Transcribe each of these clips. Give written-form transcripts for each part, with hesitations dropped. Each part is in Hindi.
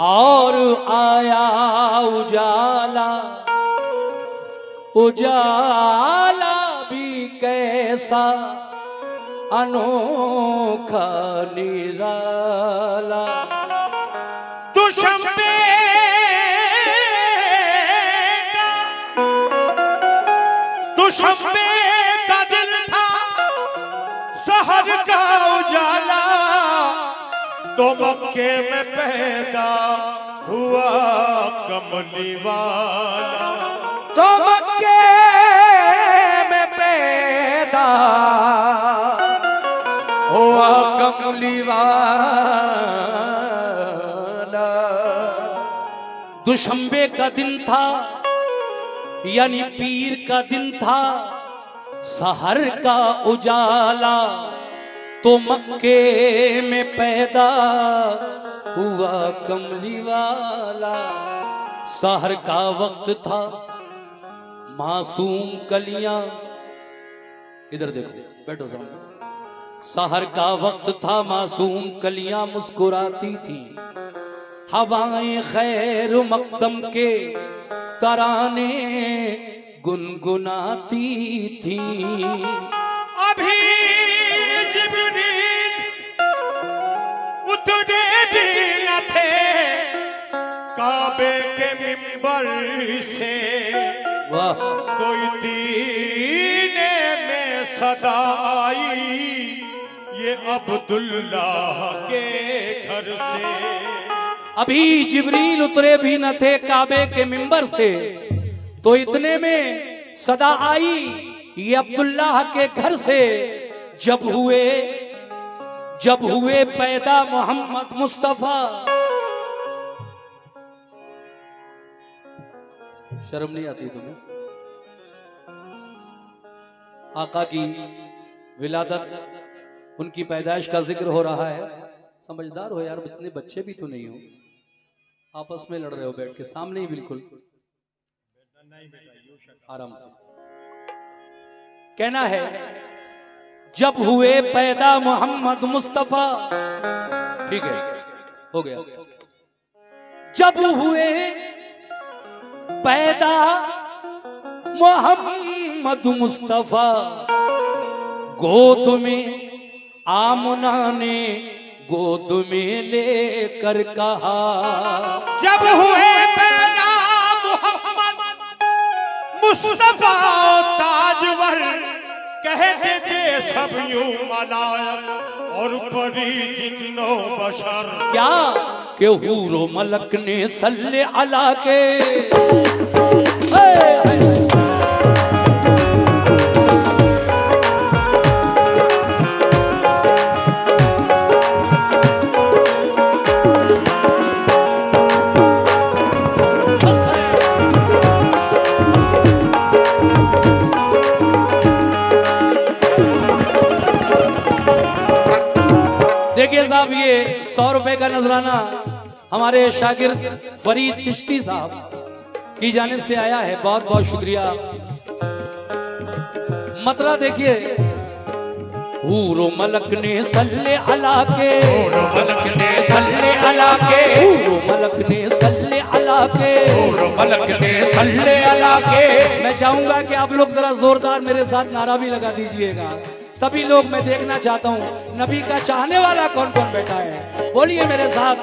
और आया उजाला, उजाला भी कैसा अनोखा निराला। दुशंबे का दिल था शहर का उजाला, तो मक्के में पैदा हुआ कमली वाला। तो मक्के में पैदा हुआ कमली वाला। दुशंबे का दिन था यानी पीर का दिन था, शहर का उजाला, तो मक्के में पैदा हुआ कमली वाला। शहर का वक्त था, मासूम कलियां, इधर देखो बैठो सामने। शहर का वक्त था, मासूम कलियां मुस्कुराती थी, हवाएं खैर मकदम के तराने गुनगुनाती थी। अभी जिब्रील उतरे भी न थे काबे के मिंबर से, तो इतने में सदा आई ये अब्दुल्लाह के घर से। अभी जिब्रील उतरे भी न थे काबे के मिंबर से, तो इतने में सदा आई ये अब्दुल्लाह के घर से। जब हुए पैदा मोहम्मद मुस्तफा। शर्म नहीं आती तुम्हें? आका की विलादत, उनकी पैदाइश का जिक्र हो रहा है। समझदार हो यार, इतने बच्चे भी तो नहीं हो, आपस में लड़ रहे हो बैठ के सामने ही, बिल्कुल आराम से कहना है। जब हुए पैदा मोहम्मद मुस्तफा, ठीक है हो गया। जब हुए पैदा मोहम्मद मुस्तफा, गोद में आमना ने गोद में लेकर कहा। जब हुए पैदा मोहम्मद मुस्तफा ताजवर, कहते थे सब यूं मलायक और परी जिन्नो बशर। क्या कि हूरो मलक ने सल्ले अला के देखिए साहब, ये 100 रुपए का नजराना हमारे शागिर्द फरीद चिश्ती साहब की जानिब से आया है, बहुत बहुत शुक्रिया। मतला देखिए। हूरो मलक ने सल्ले अला के, हूरो मलक ने सल्ले अला के, हूरो मलक ने सल्ले अला के, हूरो मलक ने सल्ले अला के। मैं चाहूंगा कि आप लोग जरा जोरदार मेरे साथ नारा भी लगा दीजिएगा। सभी लोग, मैं देखना चाहता हूँ नबी का चाहने वाला कौन कौन बैठा है। बोलिए मेरे साथ,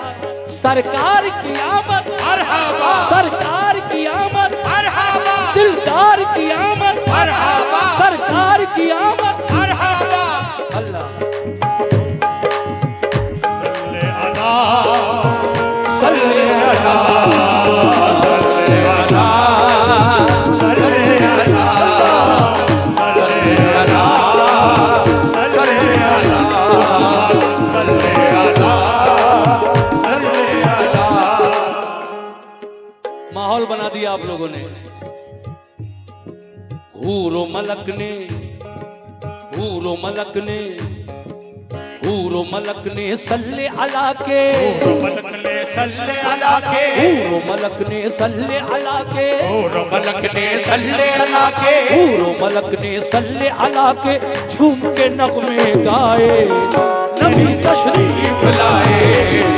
सरकार की आमद मरहबा, सरकार की आमद मरहबा, दिलदार की आमद मरहबा, सरकार की आमद। मरहबा। अल्लाह सल्ले अला, सल्ले अला, सल्ले अला, सल्ले अला, सल्ले अला, सल्ले अला, सल्ले अला, सल्ले अला। माहौल बना दिया आप लोगों ने। हूरो मलक ने, हूरो मलक ने, हूरो मलक ने सल्ले अला के, मलक ने सल्ले अला के, हूरो मलक ने सल्ले अला के, मलक ने सल्ले अला के, हूरो मलक ने सल्ले अला के, झूम के नगमे गाए, नबी तशरीफ लाए,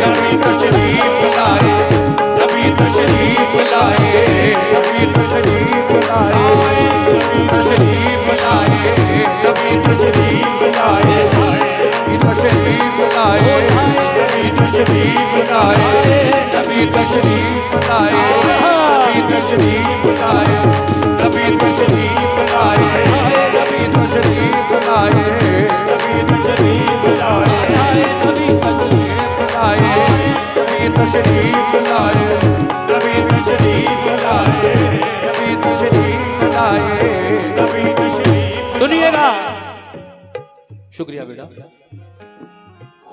नबी तशरीफ लाए, नबी तशरीफ लाए, नबी तशरीफ लाए, नबी तशरीफ लाए, नबी तशरीफ लाए, नबी तशरीफ लाए, नबी तशरीफ लाए, नबी तशरीफ लाए, नबी तशरीफ लाए, नबी तशरीफ लाए, नबी तशरीफ लाए, नबी तशरीफ लाए, नबी तशरीफ लाए, नबी तशरीफ लाए, नबी तशरीफ लाए, नबी तशरीफ लाए, नबी तशरीफ। सुनिएगा, शुक्रिया बेटा।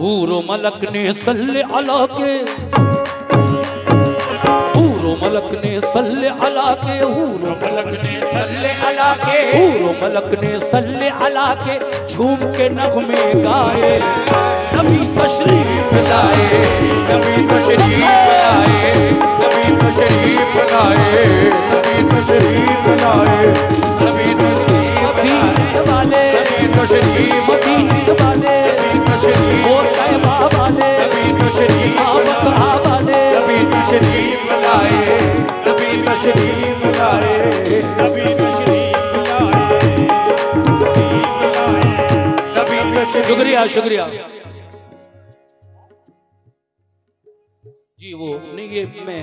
हूरो मलक ने सल्ले अला के, हूरो मलक ने सल्ले अला के, हूरो मलक ने सल्ले अला के, हूरो मलक ने सल्ले अला के, झूम के नगमे गाए, नबी तशरीफ लाए, नबी तशरीफ लाए, नबी तशरीफ लाए, नबी तशरीफ लाए, नबी तशरीफ मदीने वाले, नबी तशरीफ मदीने वाले, नबी तशरीफ और तैबा वाले, नबी तशरीफ आबतहा वाले, नबी तशरीफ लाए, नबी तशरीफ लाए, नबी तशरीफ लाए, नबी तशरीफ। शुक्रिया शुक्रिया जी। वो नहीं, ये मैं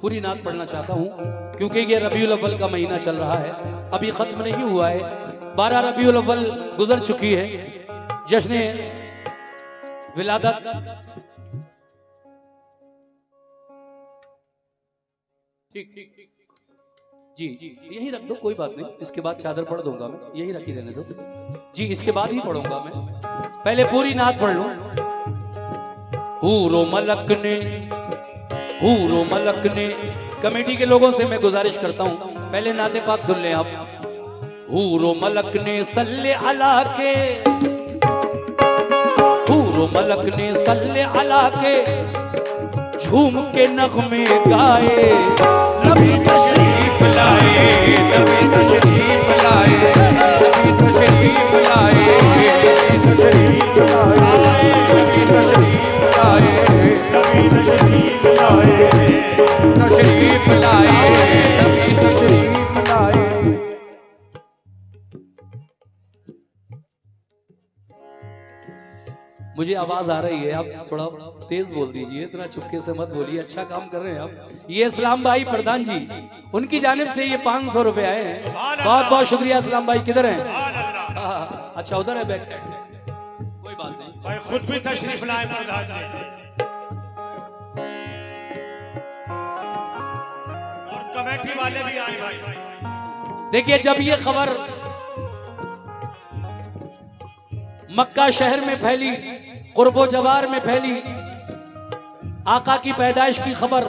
पूरी नात पढ़ना चाहता हूँ क्योंकि ये रबीउल अव्वल का महीना चल रहा है, अभी खत्म नहीं हुआ है। 12 रबीउल अव्वल गुजर चुकी है, जश्न विलादत ठीक जी, यही रख दो, कोई बात नहीं, इसके बाद चादर पढ़ दूंगा मैं, यही रखी रहने दो जी, इसके बाद ही पढ़ूंगा मैं, पहले पूरी नात पढ़ लूं। हूरो मलक ने, हूरो मलक ने, कमेटी के लोगों से मैं गुजारिश करता हूं पहले नाते पाक सुन लें आप। हूरो मलक ने सल्ले अला के, हूरो मलक ने सल्ले अला के, झूम के नगमे गाए, नबी तशरीफ लाए, नबी तशरीफ लाए, नबी तशरीफ लाए, नबी तशरीफ लाए, नबी तशरीफ लाए, नबी तशरीफ लाए, तशरीफ लाए, नबी तशरीफ लाए। मुझे आवाज आ रही है, आप थोड़ा तेज बोल दीजिए, इतना चुपके से मत बोलिए, अच्छा काम कर रहे हैं आप। ये इस्लाम भाई प्रधान जी, उनकी जानिब से ये 500 रुपए आए हैं, बहुत बहुत शुक्रिया। इस्लाम भाई किधर हैं? अच्छा उधर है, बैक साइड में, कोई बात नहीं। भाई खुद भी तशरीफ लाए प्रधान जी, और कमेटी वाले भी आए भाई। देखिए, जब ये खबर मक्का शहर में फैली, कुर्बो जवार में फैली, आका की पैदाइश की खबर,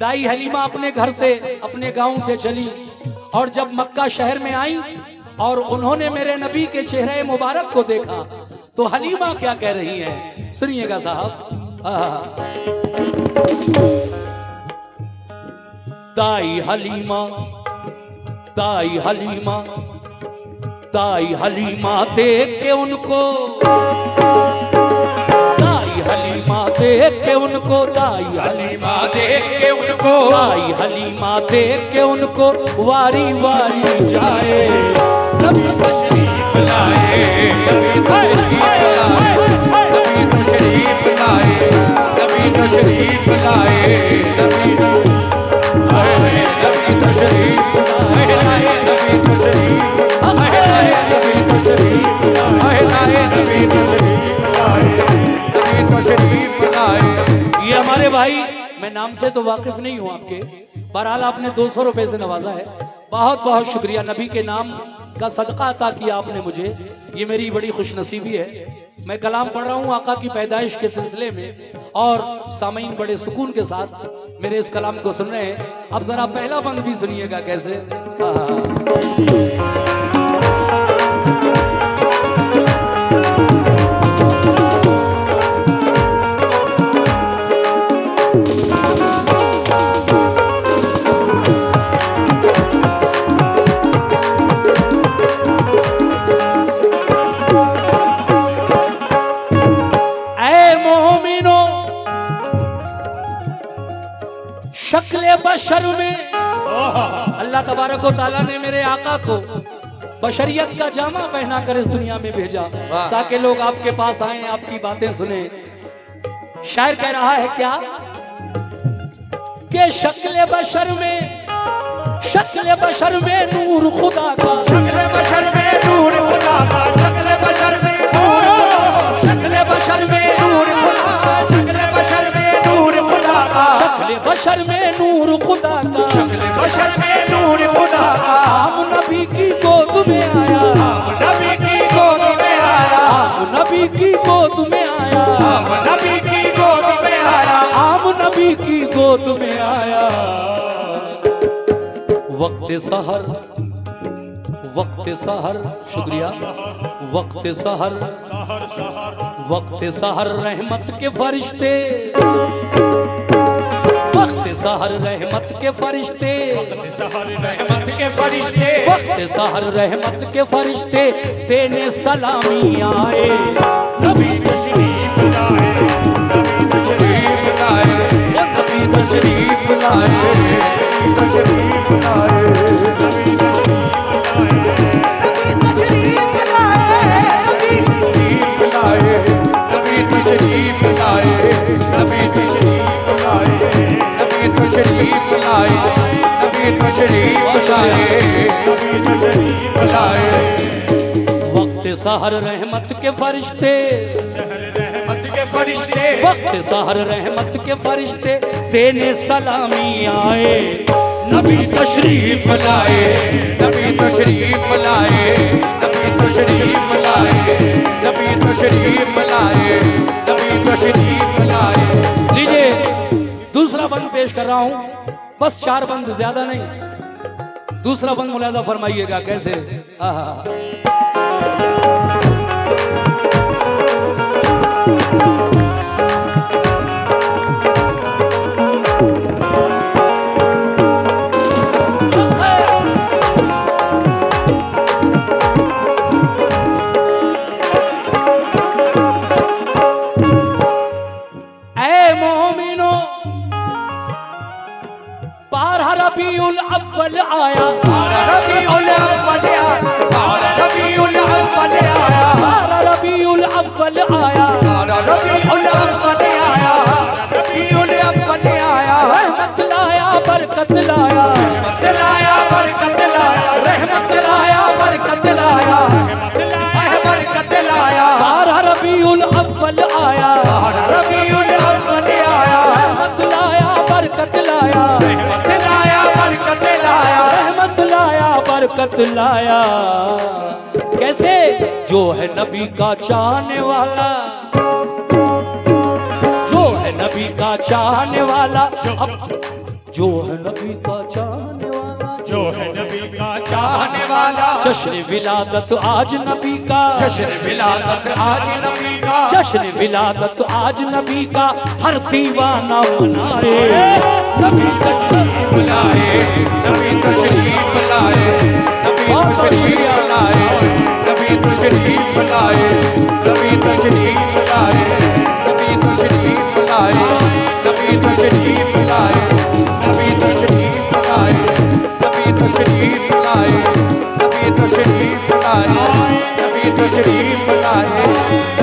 दाई हलीमा अपने घर से, अपने गांव से चली, और जब मक्का शहर में आई और उन्होंने मेरे नबी के चेहरे मुबारक को देखा, तो हलीमा क्या कह रही हैं, सुनिएगा साहब। दाई हलीमा, दाई हलीमा, दाई हलीमा देख के उनको, दाई हलीमा देख के उनको, दाई हलीमा देख के उनको, दाई हलीमा देख के उनको, वारी वारी जाए, नबी तशरीफ लाए, नबी तशरीफ लाए, नबी तशरीफ लाए, नबी तशरीफ लाए, नबी तशरीफ लाए, नबी तशरीफ ये हमारे भाई, मैं नाम से तो वाकिफ नहीं हूँ आपके, बहरहाल आपने 200 रुपए से नवाजा है, बहुत बहुत शुक्रिया। नबी के नाम का सदका अता किया आपने मुझे, ये मेरी बड़ी खुशनसीबी है। मैं कलाम पढ़ रहा हूँ आका की पैदाइश के सिलसिले में, और सामीन बड़े सुकून के साथ मेरे इस कलाम को सुन रहे हैं। अब जरा पहला बंद भी सुनिएगा कैसे। शक्ल बशर में अल्लाह तबारक व तआला ने मेरे आका को बशरियत का जामा पहना कर इस दुनिया में भेजा ताकि लोग आपके पास आए, आपकी बातें सुने। शायर कह रहा है क्या कि शक्ल बशर में नूर खुदा का, शक्ल बशर में नूर खुदा का, शक्ल बशर में शक्ल बशर में नूर खुदा का, शक्ल बशर में नूर खुदा का, शक्ल बशर में नूर खुदा का, शक्ल बशर में नूर खुदा का, आम नबी की गोद में आया, नबी की गोद में आया, आम नबी की गोद में आया, नबी की गोद में आया, आम नबी की गोद में आया। वक्त सहर शुक्रिया, वक्त सहर रहमत के फरिश्ते, वक्त सहर रहमत के फरिश्ते, रहमत के फरिश्ते, वक्त सहर रहमत के फरिश्ते देने सलामी आए। नबी तशरीफ लाए, नबी तशरीफ लाए, नबी तशरीफ लाए, तशरीफ लाए, नबी तशरीफ लाए, नबी तशरीफ लाए, नबी तशरीफ लाए, नबी तशरीफ लाए, नबी तशरीफ लाए, नबी तशरीफ लाए। वक्त सहर रहमत के फरिश्ते, रहमत के फरिश्ते, वक्त सहर रहमत के फरिश्ते देने सलामी आए। नबी तशरीफ लाए, नबी तशरीफ लाए, नबी तशरीफ लाए, नबी तशरीफ लाए, नबी तशरीफ लाए। लीजिए दूसरा बंद पेश कर रहा हूं, बस 4 बंद, ज्यादा नहीं। दूसरा बंद मुलाजा फरमाइएगा कैसे। रबीउल अव्वल आया, रबीउल अव्वल आया, रबीउल अव्वल आया, रबीउल अव्वल आया, रबीउल अव्वल आया, रबीउल अव्वल आया, रहमत लाया बरकत लाया, रहमत लाया बरकत लाया, रहमत लाया बरकत लाया, बरकत लाया, रबीउल अव्वल आया, रबीउल अव्वल आया, रहमत लाया बरकत लाया, रहमत लाया बरकत लाया, रहमत लाया बरकत लाया। कैसे? जो है नबी का चाहने वाला, जो है नबी का चाहने वाला, अब जो है नबी का चाहने वाला, जो है नबी का चाहने वाला, जश्न विलादत आज नबी का, जश्न विलादत आज नबी का, जश्न विलादत आज नबी का हर दीवाना मनाए। नबी तशरीफ लाए, नबी तशरीफ लाए, नबी तशरीफ लाए, नबी तशरीफ लाए, नबी तशरीफ लाए, नबी तशरीफ लाए, नबी तशरीफ लाए, नबी तशरीफ लाए, नबी तशरीफ लाए, नबी तशरीफ लाए, नबी तशरीफ लाए।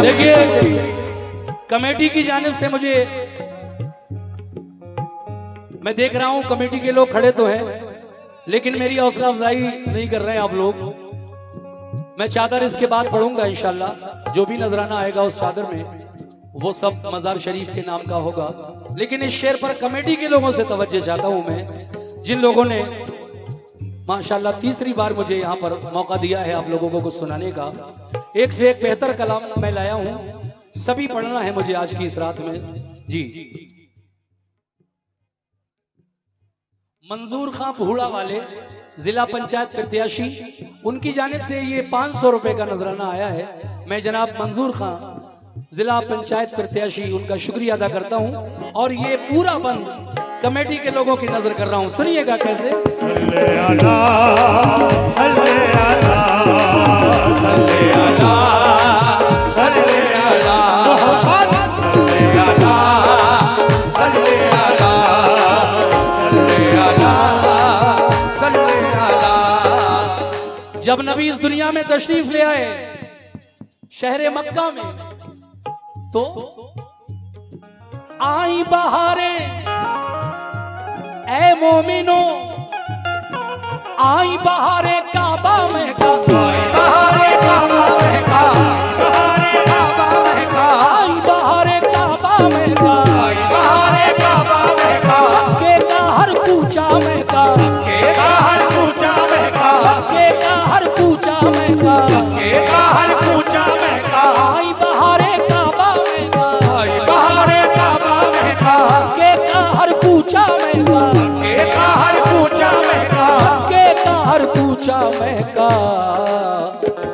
देखिए कमेटी की जानिब से मुझे, मैं देख रहा हूं कमेटी के लोग खड़े तो हैं लेकिन मेरी हौसला अफजाई नहीं कर रहे हैं आप लोग। मैं चादर इसके बाद पढ़ूंगा इंशाल्लाह, जो भी नजराना आएगा उस चादर में वो सब मजार शरीफ के नाम का होगा। लेकिन इस शेर पर कमेटी के लोगों से तवज्जो चाहता हूं मैं, जिन लोगों ने माशाल्लाह तीसरी बार मुझे यहाँ पर मौका दिया है आप लोगों को कुछ सुनाने का। एक से एक बेहतर कलाम मैं लाया हूँ, सभी पढ़ना है मुझे आज की इस रात में जी। मंजूर खां भूड़ा वाले जिला पंचायत प्रत्याशी, उनकी जानिब से ये 500 रुपए का नजराना आया है। मैं जनाब मंजूर खां जिला पंचायत प्रत्याशी उनका शुक्रिया अदा करता हूं और ये पूरा बंद कमेटी के लोगों की नजर कर रहा हूं। सुनिएगा कैसे। सल्ले अला, सल्ले अला, सल्ले अला, सल्ले अला, सल्ले अला, सल्ले अला, जब नबी इस दुनिया में तशरीफ ले आए शहर मक्का में, तो आई बहारे ए मोमिनो, आई बहारे काबा में का, बहारे काबा महका, बहारे काबा महका, आई बहारे काबा में का, बहारे काबा महका, के का हर कूचा में का, के का हर कूचा महका, के का हर कूचा में का, के का हर कूचा महका, आई बहारे काबा में का, बहारे काबा महका, के का हर कूचा में का, के का हर कूचा महका, के का हर कूचा में का।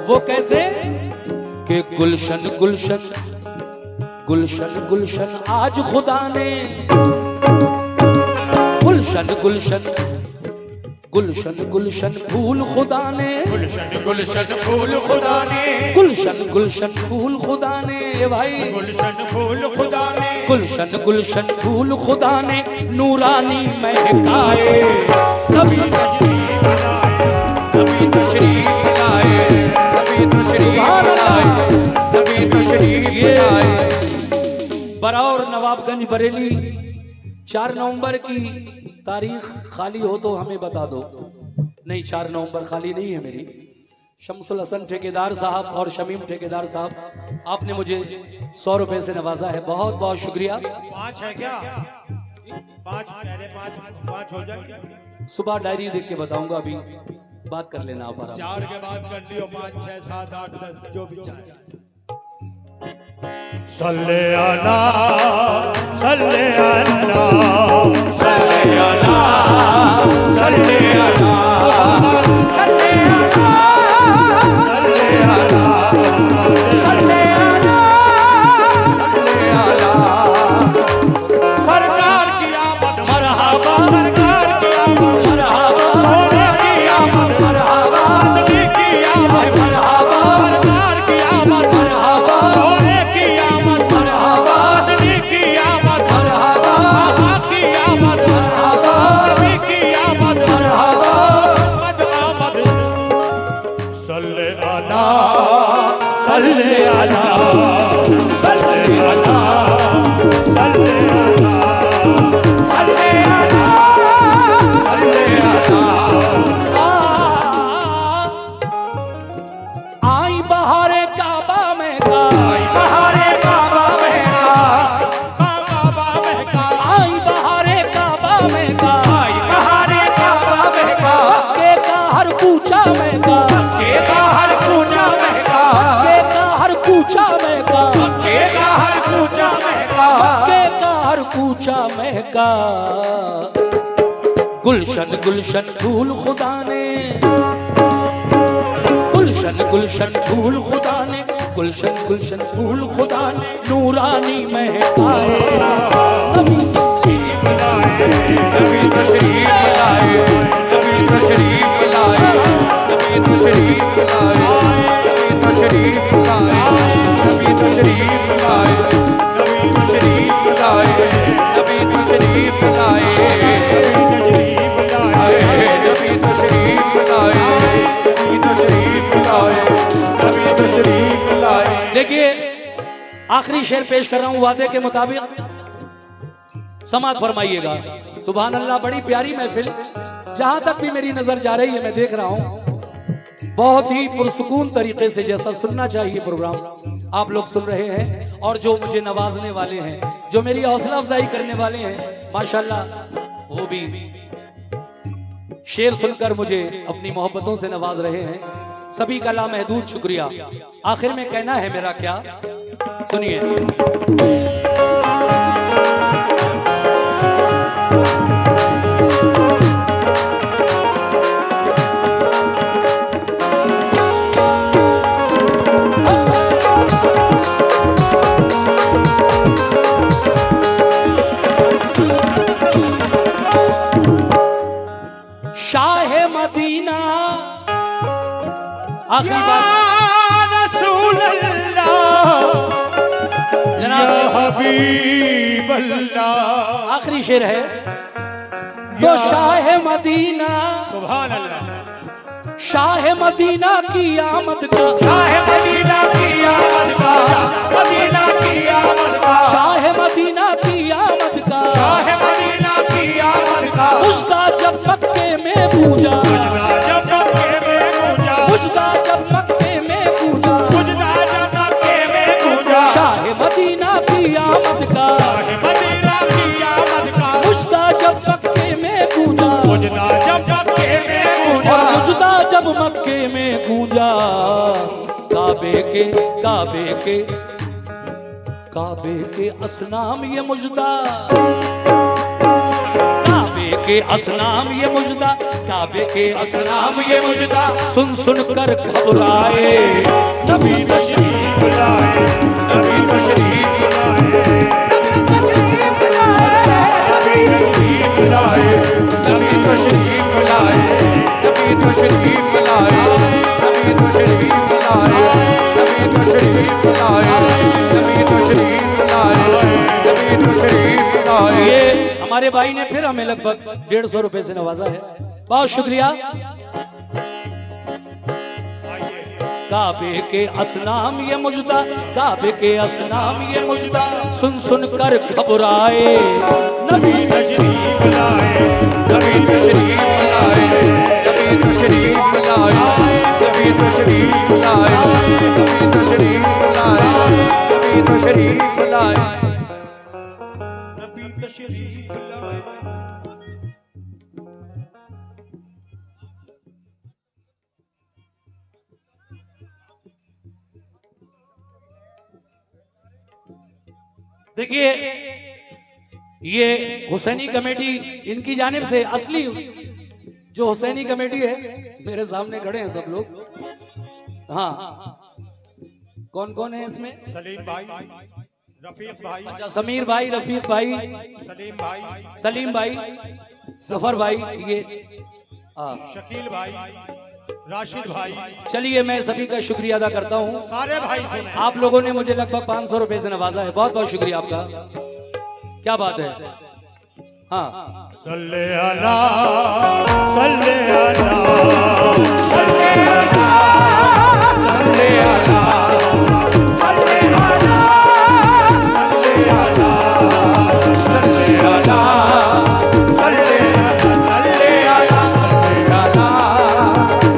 वो कैसे कि गुलशन गुलशन गुलशन गुलशन आज खुदा ने, गुलशन गुलशन गुलशन गुलशन फूल खुदा ने, गुलशन गुलशन फूल खुदा ने, गुलशन गुलशन फूल खुदा ने, ए भाई गुलशन फूल खुदा ने, गुलशन गुलशन फूल खुदा ने नूरानी महकाए। नबी तशरीफ लाए, नबी तशरीफ लाए, नबी तशरीफ लाए, नबी तशरीफ लाए। बरौर नवाबगंज बरेली 4 नवंबर की तारीख खाली हो तो हमें बता दो। नहीं, 4 नवंबर खाली नहीं है मेरी। शमसुल हसन ठेकेदार साहब और शमीम ठेकेदार साहब, आपने मुझे 100 रुपए से नवाजा है, बहुत बहुत शुक्रिया। 5 है क्या? 5 पहले 5 हो जाए। सुबह डायरी देख के बताऊंगा, अभी बात कर लेना आप आराम से। 4 के बाद कर लियो, 5 6 7 8 10 जो भी चाहे। सल्ले अला सल्ले अला सल्ले अला, सल्ले अला, सल्ले अला, सल्ले अला, सल्ले अला, सल्ले अला। सरकार की आमद मरहबा, सरकार की आमद मरहबा, सोने की आमद मरहबा, आदमी की आमद मरहबा, सरकार की आमद मरहबा, सोने की आमद मरहबा, आदमी की आमद मरहबा, बाबा की आमद मरहबा, नबी की आमद मरहबा। आमद सल्ले अला सल्ले अला सल्ले अला सल्ले अला सल्ले अला, सल्ले अला। आई बहारे काबा में का, बहारे काबा महका, बाबा महका आई बहारे काबा में का, बहारे काबा महका, के का हर कूचा में का, के का हर कूचा महका, के का हर कूचा में का, के का हर कूचा महका, के का हर कूचा में का। गुलशन गुलशन फूल खुदा ने, गुलशन गुलशन फूल खुदा ने, गुलशन गुलशन फूल खुदा ने नूरानी महकाए। नबी तशरीफ लाए, नबी तशरीफ लाए, नबी तशरीफ लाए, नबी तशरीफ लाए, नबी तशरीफ लाए, नबी तशरीफ लाए, नबी तशरीफ लाए, नबी तशरीफ लाए, नबी तशरीफ लाए, नबी तशरीफ लाए। देखिए, आखिरी शेर पेश कर रहा हूं वादे के मुताबिक, समात फरमाइएगा। सुभान अल्लाह, बड़ी प्यारी महफिल, जहां तक भी मेरी नजर जा रही है मैं देख रहा हूं, बहुत ही पुरसुकून तरीके से जैसा सुनना चाहिए प्रोग्राम आप लोग सुन रहे हैं। और जो मुझे नवाजने वाले हैं, जो मेरी हौसला अफजाई करने वाले हैं, माशाल्लाह, वो भी शेर सुनकर मुझे अपनी मोहब्बतों से नवाज रहे हैं। सभी का लामहदूद शुक्रिया। आखिर में कहना है मेरा क्या, सुनिए। शाह मदीना, आखिरी बात रसूल अल्लाह या जनाब, हबीब अल्लाह। आखिरी शेर है। तो शाह मदीना, सुभान अल्लाह। शाह मदीना की आमद का, शाह मदीना की आमद का, मदीना की आमद का, शाह मदीना की आमद का, शाह मदीना की आमद का, मुजदा जब मक्के में गूंजा, जब मक्के में गूंजा, मुजदा जब मक्के में गूंजा, मुजदा जब मक्के में गूंजा, शाह मदीना की आमद का, शाह मदीना की आमद का, मुजदा जब मक्के में गूंजा, मुजदा जब मक्के में गूंजा, और मुजदा जब मक्के में गूंजा, काबे के असनाम ये मुजदा, काबे के असनाम ये मुजदा, काबे के असनाम ये मुजदा, सुन सुन कर घबराए नबी तशरीफ लाए, नबी तशरीफ लाए, तशरीफ लाए, नबी तशरीफ लाए, नबी तशरीफ लाए, नबी तशरीफ लाए, नबी तशरीफ लाए, नबी तशरीफ लाए, नबी तशरीफ लाए। ये हमारे भाई ने फिर हमें लगभग 150 रुपए से नवाजा है, बहुत शुक्रिया। काबे के असनाम ये मुजदा, काबे के असनाम ये मुजदा, सुन सुन कर घबराए नबी तशरीफ लाए, नबी तशरीफ लाए, नबी तशरीफ लाए, नबी तशरीफ लाए, नबी तशरीफ लाए, नबी तशरीफ लाए। नबी तशरीफ लाए। देखिए ये हुसैनी कमेटी, इनकी जानिब से असली जो हुसैनी कमेटी है, मेरे सामने खड़े हैं सब लोग। हाँ, कौन कौन है इसमें? सलीम भाई, रफीक भाई, अच्छा, समीर भाई, रफीक भाई, सलीम भाई, सलीम भाई, सफर भाई, ये शकील भाई, राशिद भाई, चलिए मैं सभी का शुक्रिया अदा करता हूँ। सारे भाई सुने। आप लोगों ने मुझे लगभग 500 रुपए से नवाजा है, बहुत बहुत शुक्रिया आपका, क्या बात है। हाँ, सल्ले अला, सल्ले अला, सल्ले अला, सल्ले अला, सल्ले अला, सल्ले अला, सल्ले अला,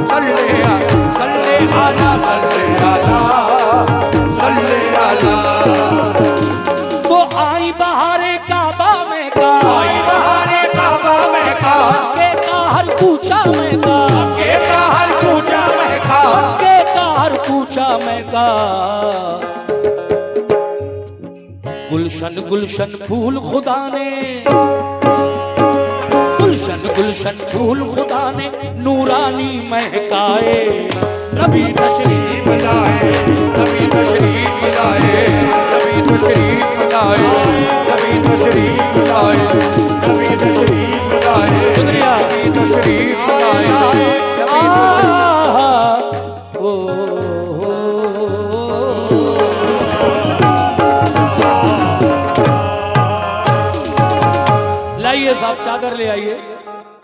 सल्ले अला, सल्ले अला, सल्ले अला। तो आई बहारे काबा में का, आई बहारे काबा में का, के का हर पूछा में का, के का हर पूजा में का, के का हर पूछा में का, गुलशन गुलशन फूल खुदा ने, गुलशन गुलशन फूल खुदा ने नूरानी महकाए नबी तशरीफ